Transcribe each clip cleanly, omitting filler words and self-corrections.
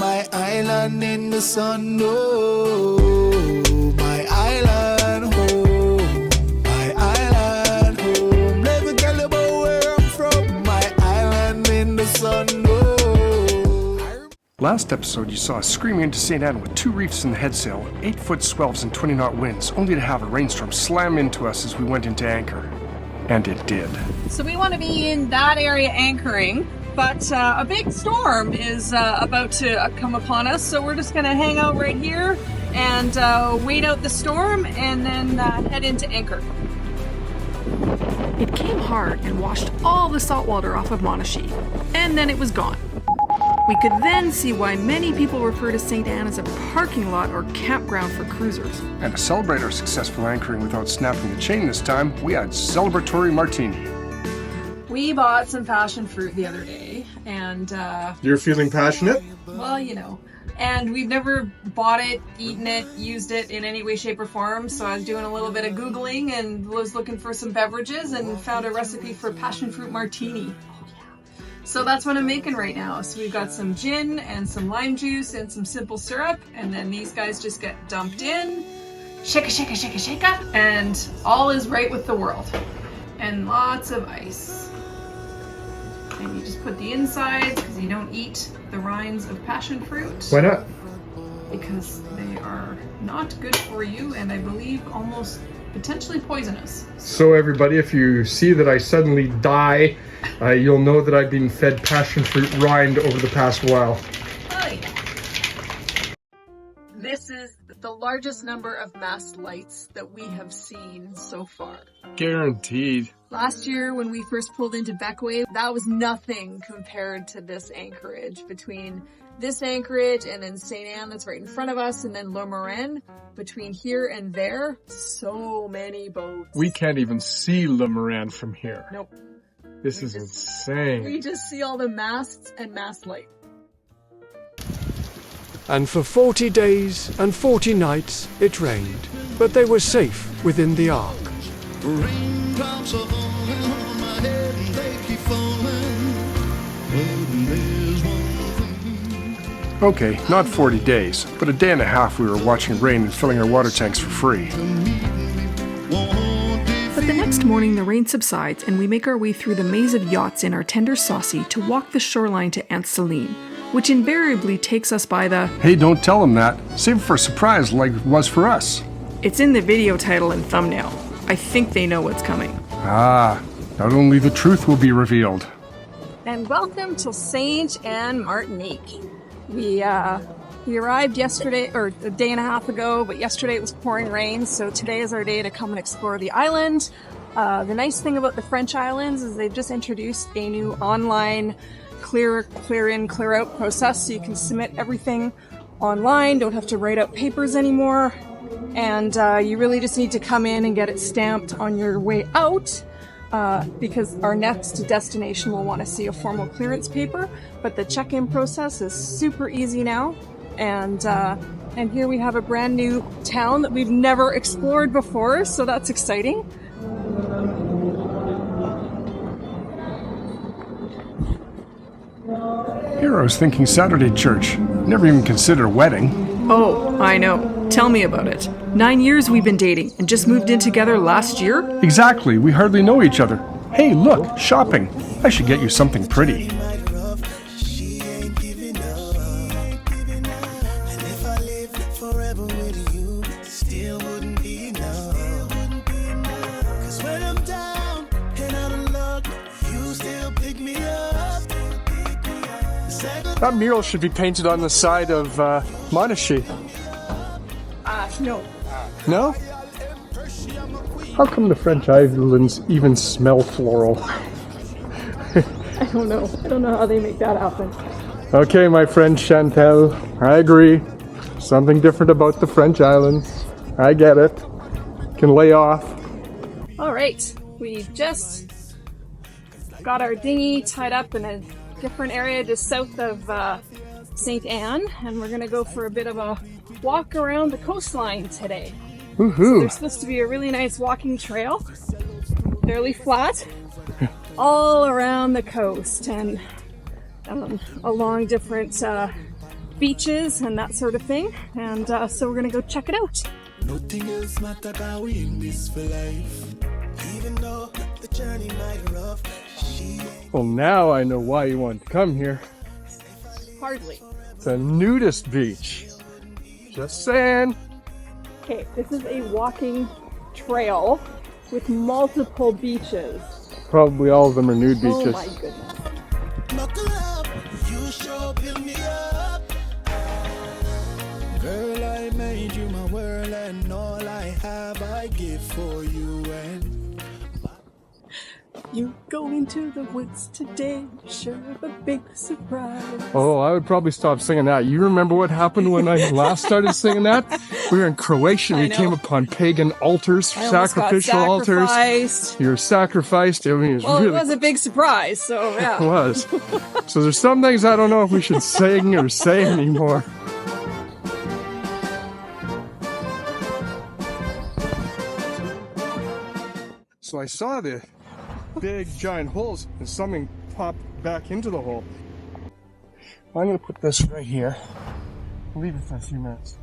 my island in the sun. Oh, my island home, my island home. Let me tell you about where I'm from, my island in the sun. Oh. Last episode you saw us screaming into Sainte-Anne with 2 reefs in the headsail, 8-foot swells and 20-knot winds, only to have a rainstorm slam into us as we went into anchor. And it did. So we want to be in that area anchoring, but a big storm is about to come upon us, so we're just going to hang out right here and wait out the storm and then head into anchor. It came hard and washed all the salt water off of Monashee, and then it was gone. We could then see why many people refer to Sainte-Anne as a parking lot or campground for cruisers. And to celebrate our successful anchoring without snapping the chain this time, we had celebratory martini. We bought some passion fruit the other day, and You're feeling passionate? well, you know, and we've never bought it, eaten it, used it in any way, shape, or form, so I was doing a little bit of Googling and was looking for some beverages and found a recipe for passion fruit martini. So that's what I'm making right now. So we've got some gin and some lime juice and some simple syrup, and then these guys just get dumped in, shaka, shaka, shaka, shaka, and all is right with the world. And lots of ice. And you just put the insides, because you don't eat the rinds of passion fruit. Why not? Because they are not good for you, and I believe almost potentially poisonous. So everybody, if you see that I suddenly die, you'll know that I've been fed passion fruit rind over the past while. Oh yeah. This is the largest number of mast lights that we have seen so far. Guaranteed. Last year when we first pulled into Beckway, that was nothing compared to this anchorage. Between this anchorage and then Sainte-Anne that's right in front of us, and then Le Marin, between here and there, so many boats. We can't even see Le Marin from here. Nope. This is insane. We just see all the masts and mast light. And for 40 days and 40 nights it rained, but they were safe within the ark. Raindrops are falling on my head and they keep falling. But there's one thing. Okay, not 40 days, but a day and a half we were watching rain and filling our water tanks for free. But the next morning the rain subsides and we make our way through the maze of yachts in our tender saucy to walk the shoreline to Aunt Saline, which invariably takes us by the... Hey, don't tell them that. Save it for a surprise like it was for us. It's in the video title and thumbnail. I think they know what's coming. Ah, not only the truth will be revealed. And welcome to Sainte-Anne, Martinique. We arrived yesterday, or a day and a half ago, but yesterday it was pouring rain, so today is our day to come and explore the island. The nice thing about the French islands is they've just introduced a new online clear in, clear out process, so you can submit everything online, don't have to write out papers anymore, and you really just need to come in and get it stamped on your way out. Because our next destination will want to see a formal clearance paper, but the check-in process is super easy now, and here we have a brand new town that we've never explored before, so that's exciting. Here I was thinking Saturday church. Never even considered a wedding. Oh, I know. Tell me about it. 9 years we've been dating and just moved in together last year? Exactly, we hardly know each other. Hey, look, shopping. I should get you something pretty. She ain't giving up. And if I lived forever with you, still wouldn't be enough. 'Cause when I'm down and out of luck, you still pick me up. That mural should be painted on the side of Monashee. No. No? How come the French islands even smell floral? I don't know. I don't know how they make that happen. Okay, my friend Chantel, I agree. Something different about the French islands. I get it. Can lay off. All right, we just got our dinghy tied up in a different area just south of Sainte-Anne, and we're gonna go for a bit of a walk around the coastline today. Woohoo! So there's supposed to be a really nice walking trail, fairly flat, all around the coast and along different beaches and that sort of thing. And so we're gonna go check it out. Nothing else matter, 'cause we in this for life. Even though the journey might rough, she ain't Well, now I know why you want to come here. Hardly. It's a nudist beach. Just saying. Okay, this is a walking trail with multiple beaches. Probably all of them are nude Oh beaches. my goodness. knuckle up. You sure build me up. Girl, I made you my world, and all I have I give for you. And You go into the woods today, sure of a big surprise. Oh, I would probably stop singing that. You remember what happened when I last started singing that? We were in Croatia. I We know. came upon pagan altars, I almost got sacrificial altars. sacrificed. You were sacrificed. I mean, it was Well, really it was a big surprise, so yeah. It was. So there's some things I don't know if we should sing or say anymore. So I saw the big giant holes and something popped back into the hole. I'm gonna put this right here. Leave it for a few minutes.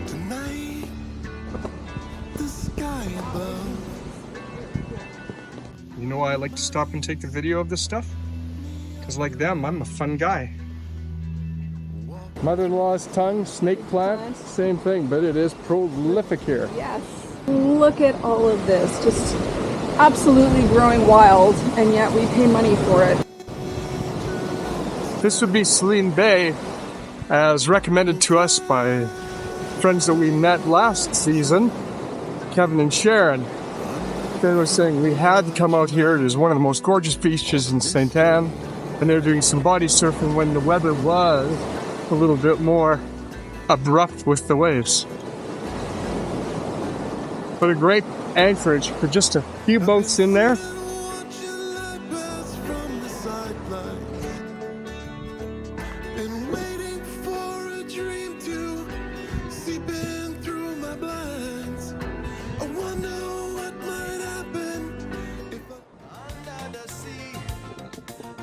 tonight, the sky above. You know why I like to stop and take the video of this stuff? Because like them, I'm a fun guy. Mother-in-law's tongue, snake plant, same thing, but it is prolific here. Yes. Look at all of this. Just absolutely growing wild, and yet we pay money for it. This would be Saline Bay, as recommended to us by friends that we met last season, Kevin and Sharon. They were saying we had to come out here. It is one of the most gorgeous beaches in Sainte-Anne, and they're doing some body surfing when the weather was a little bit more abrupt with the waves. But a great Anchorage for just a few boats in there. Watching light pass from the sidelines. Been waiting for a dream to seep in through my blinds. I wonder what might happen if under the sea.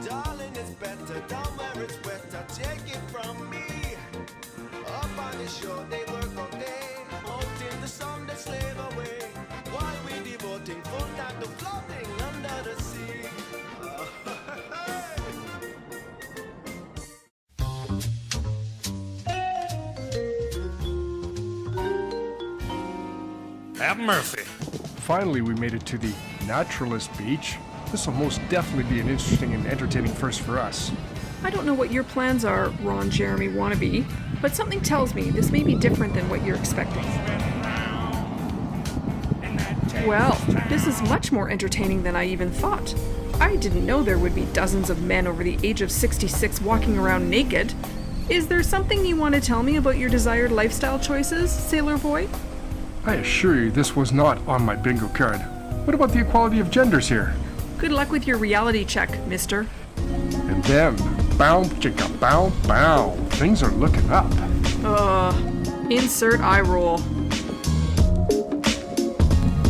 Darling, it's better down where it's wetter. Take it from me. Up on the shore, they work all day. Out in the sun, they slave away. While we devoting full time to floating under the sea. Have mercy. Finally, we made it to the naturist beach. This will most definitely be an interesting and entertaining first for us. I don't know what your plans are, Ron Jeremy wannabe, but something tells me this may be different than what you're expecting. Well, this is much more entertaining than I even thought. I didn't know there would be dozens of men over the age of 66 walking around naked. Is there something you want to tell me about your desired lifestyle choices, Sailor Boy? I assure you this was not on my bingo card. What about the equality of genders here? Good luck with your reality check, mister. And then, bow, chicka, bow, bow. Things are looking up. Insert eye roll.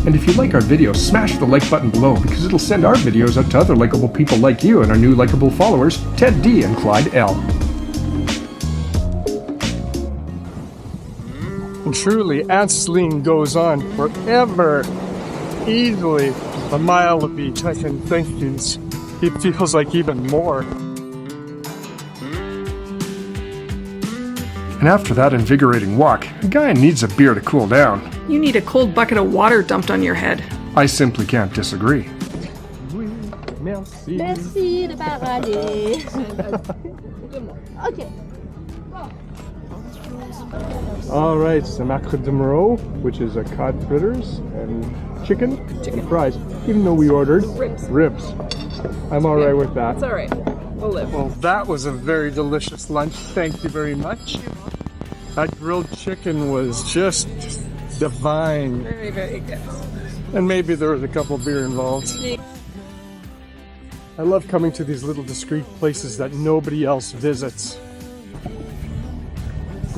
And if you like our video, smash the like button below because it'll send our videos out to other likable people like you and our new likable followers, Ted D and Clyde L. And truly, Aunt Celine goes on forever. Easily a mile of beach, I can think it feels like even more. And after that invigorating walk, a guy needs a beer to cool down. You need a cold bucket of water dumped on your head. I simply can't disagree. Oui, merci. Merci de parler. Ok. All right, some acre de Moreau, which is a cod fritters, and chicken? Chicken. Fries. Even though we ordered ribs. I'm all right with that. It's all right. We'll live. Well, that was a very delicious lunch. Thank you very much. That grilled chicken was just divine. Very, very good. And maybe there was a couple beer involved. I love coming to these little discreet places that nobody else visits.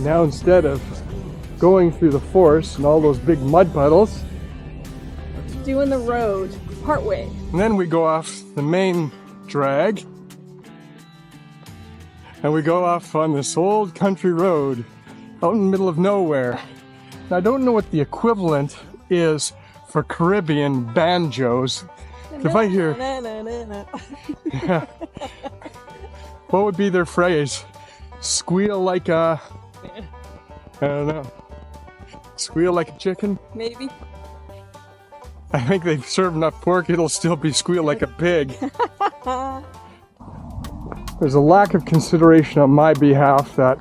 Now instead of going through the forest and all those big mud puddles, Doing the road partway. and then we go off the main drag, and we go off on this old country road out in the middle of nowhere. Now, I don't know what the equivalent is for Caribbean banjos. If I hear, what would be their phrase? Squeal like a, I don't know. Squeal like a chicken? Maybe. I think they've served enough pork, it'll still be squeal like a pig. There's a lack of consideration on my behalf that,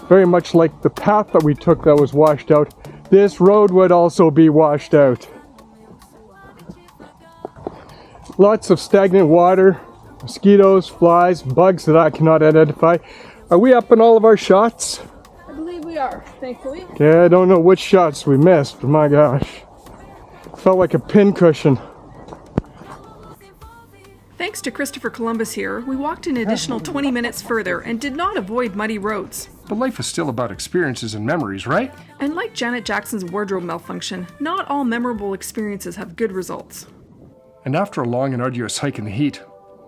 very much like the path that we took that was washed out, this road would also be washed out. Lots of stagnant water, mosquitoes, flies, bugs that I cannot identify. Are we up in all of our shots? I believe we are, thankfully. Okay, I don't know which shots we missed, but my gosh. Felt like a pincushion. Thanks to Christopher Columbus here, we walked an additional 20 minutes further and did not avoid muddy roads. But life is still about experiences and memories, right? And like Janet Jackson's wardrobe malfunction, not all memorable experiences have good results. And after a long and arduous hike in the heat,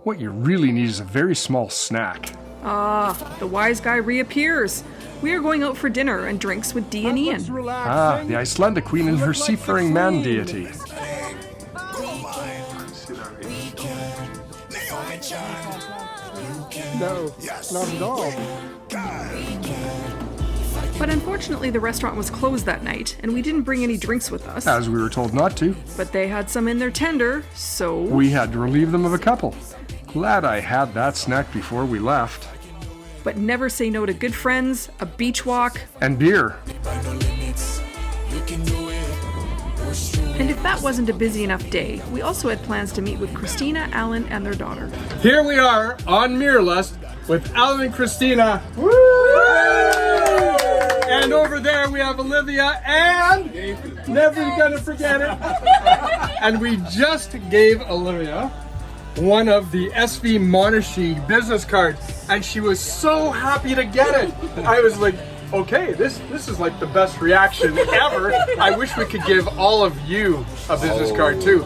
what you really need is a very small snack. Ah, the wise guy reappears. We are going out for dinner and drinks with Dee and Ian. Ah, the Icelandic queen and her seafaring man deity. No, not at all. But unfortunately the restaurant was closed that night, and we didn't bring any drinks with us. As we were told not to. But they had some in their tender, so... We had to relieve them of a couple. Glad I had that snack before we left. But never say no to good friends, a beach walk, And beer. and if that wasn't a busy enough day, we also had plans to meet with Christina, Alan, and their daughter. Here we are on Miralust with Alan and Christina. Woo! And over there we have Olivia and never gonna forget it. And we just gave Olivia one of the S1E25 business cards, and she was so happy to get it. I was like, okay, this is like the best reaction ever. I wish we could give all of you a business card too.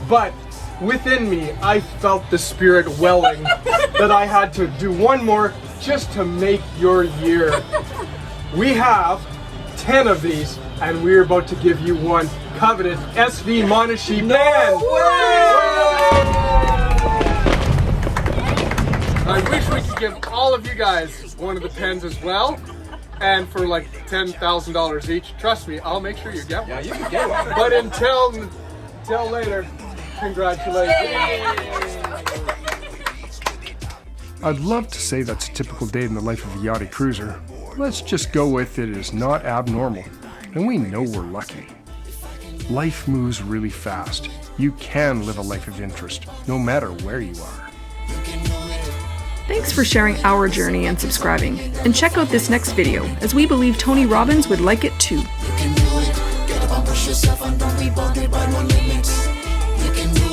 But within me, I felt the spirit welling that I had to do one more just to make your year. We have 10 of these, and we're about to give you one coveted S1E25 pen. I wish we could give all of you guys one of the pens as well. And for like $10,000 each, trust me, I'll make sure you get one. Yeah, you can get one. But until later, congratulations. I'd love to say that's a typical day in the life of a yachty cruiser. Let's just go with it is not abnormal. And we know we're lucky. Life moves really fast. You can live a life of interest, no matter where you are. Thanks for sharing our journey and subscribing. And check out this next video, as we believe Tony Robbins would like it too. You can do it. Get up and push yourself and don't be bothered by no limits. You can do